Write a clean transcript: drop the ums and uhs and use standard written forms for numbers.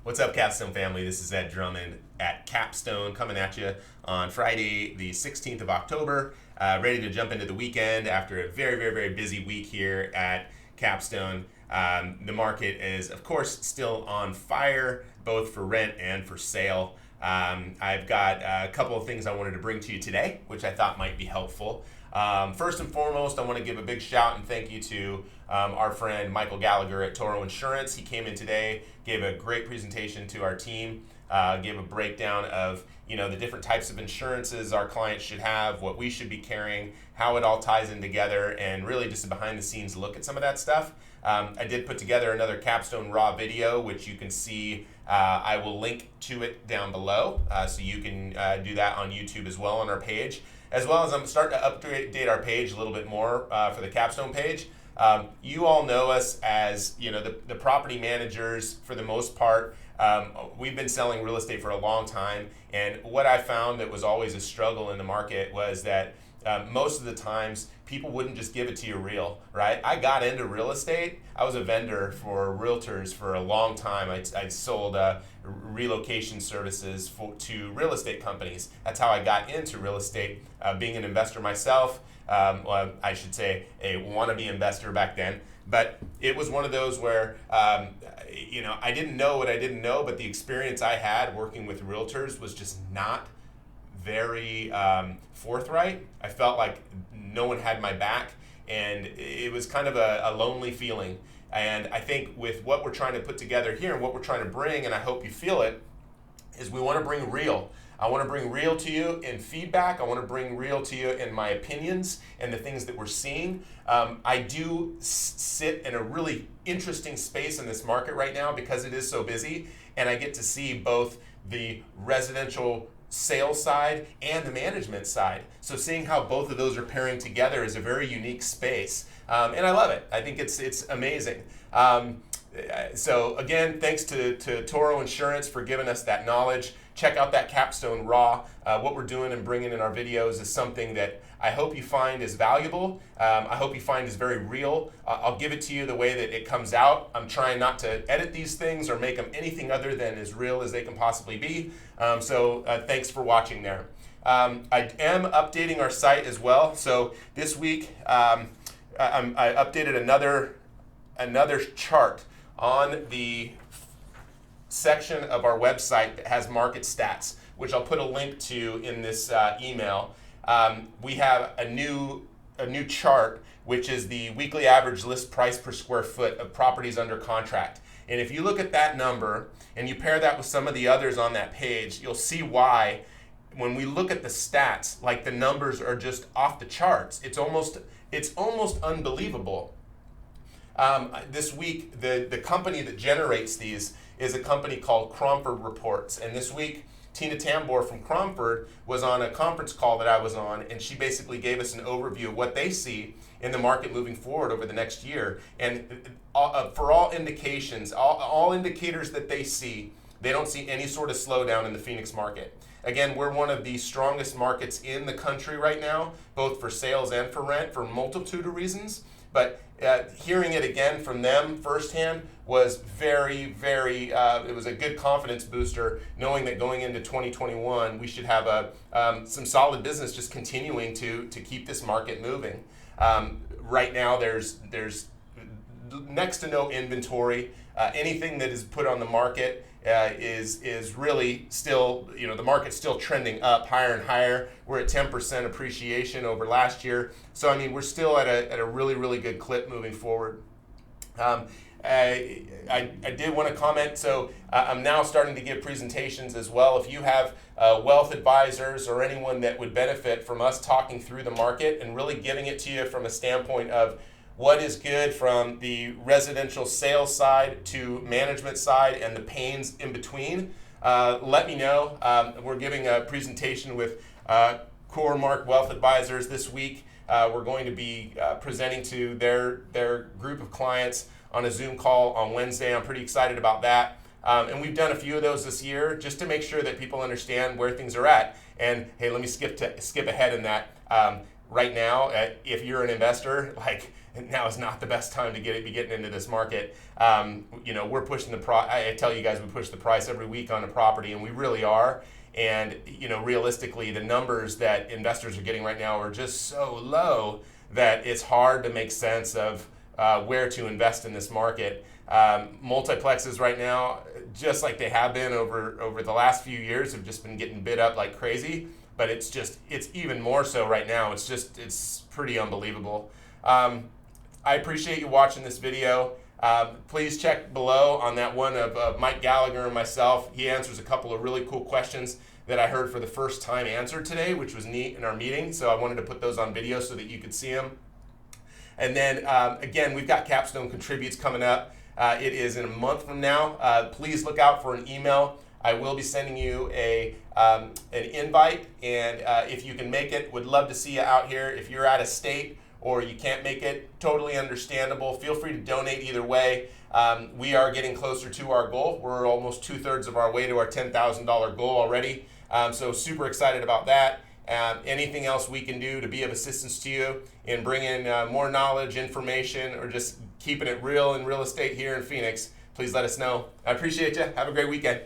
What's up, Capstone family? This is Ed Drummond at Capstone coming at you on Friday, the 16th of October. Ready to jump into the weekend after a very busy week here at Capstone. The market is, of course, still on fire, both for rent and for sale. I've got a couple of things I wanted to bring to you today, which I thought might be helpful. First and foremost, I want to give a big shout and thank you to our friend Michael Gallagher at Toro Insurance. He came in today, gave a great presentation to our team, gave a breakdown of the different types of insurances our clients should have, what we should be carrying, how it all ties in together, and really just a behind the scenes look at some of that stuff. I did put together another Capstone Raw video, which you can see. I will link to it down below, so you can do that on YouTube as well on our page. As well as I'm starting to update our page a little bit more for the Capstone page. You all know us as the property managers for the most part. We've been selling real estate for a long time, and what I found that was always a struggle in the market was that most of the times people wouldn't just give it to you real, right? I got into real estate. I was a vendor for realtors for a long time. I sold relocation services to real estate companies. That's how I got into real estate, being an investor myself. Well, I should say a wannabe investor back then. But it was one of those where, I didn't know what I didn't know, but the experience I had working with realtors was just not very forthright. I felt like no one had my back, and it was kind of a lonely feeling. And I think with what we're trying to put together here and what we're trying to bring, and I hope you feel it, is we want to bring real. I want to bring real to you in feedback. I want to bring real to you in my opinions and the things that we're seeing. I do sit in a really interesting space in this market right now because it is so busy, and I get to see both the residential sales side and the management side. So seeing how both of those are pairing together is a very unique space, and I love it. I think it's amazing. So again, thanks to Toro Insurance for giving us that knowledge. Check out that Capstone Raw. What we're doing and bringing in our videos is something that I hope you find is valuable. I hope you find is very real. I'll give it to you the way that it comes out. I'm trying not to edit these things or make them anything other than as real as they can possibly be. So thanks for watching there. I am updating our site as well. So this week I updated another chart on the section of our website that has market stats, which I'll put a link to in this email. We have a new chart, which is the weekly average list price per square foot of properties under contract. And if you look at that number and you pair that with some of the others on that page, you'll see why when we look at the stats, like the numbers are just off the charts. It's almost unbelievable. This week, the company that generates these is a company called Cromford Reports. And this week, Tina Tambor from Cromford was on a conference call that I was on, and she basically gave us an overview of what they see in the market moving forward over the next year. And for all indications, all indicators that they see, they don't see any sort of slowdown in the Phoenix market. Again, we're one of the strongest markets in the country right now, both for sales and for rent, for a multitude of reasons. But hearing it again from them firsthand was very, it was a good confidence booster, knowing that going into 2021, we should have some solid business just continuing to keep this market moving. Right now, there's next to no inventory. Anything that is put on the market is really still, the market's still trending up higher and higher. We're at 10% appreciation over last year. So, we're still at a really good clip moving forward. I did want to comment, so I'm now starting to give presentations as well. If you have wealth advisors or anyone that would benefit from us talking through the market and really giving it to you from a standpoint of what is good from the residential sales side to management side and the pains in between, let me know. We're giving a presentation with Core Wealth Advisors this week. We're going to be presenting to their group of clients on a Zoom call on Wednesday. I'm pretty excited about that. And we've done a few of those this year just to make sure that people understand where things are at. And hey, let me skip ahead in that. right now, if you're an investor, like now is not the best time to be getting into this market. We're pushing I tell you guys, we push the price every week on a property, and we really are. And realistically, the numbers that investors are getting right now are just so low that it's hard to make sense of where to invest in this market. Multiplexes right now, just like they have been over the last few years, have just been getting bid up like crazy. But it's even more so right now. It's pretty unbelievable. I appreciate you watching this video. Please check below on that one of Mike Gallagher and myself. He answers a couple of really cool questions that I heard for the first time answered today, which was neat in our meeting. So I wanted to put those on video so that you could see them. And then again, we've got Capstone Contributes coming up. It is in a month from now. Please look out for an email. I will be sending you an invite, and if you can make it, would love to see you out here. If you're out of state or you can't make it, totally understandable. Feel free to donate either way. We are getting closer to our goal. We're almost 2/3 of our way to our $10,000 goal already. So super excited about that. Anything else we can do to be of assistance to you in bringing more knowledge, information, or just keeping it real in real estate here in Phoenix, please let us know. I appreciate you. Have a great weekend.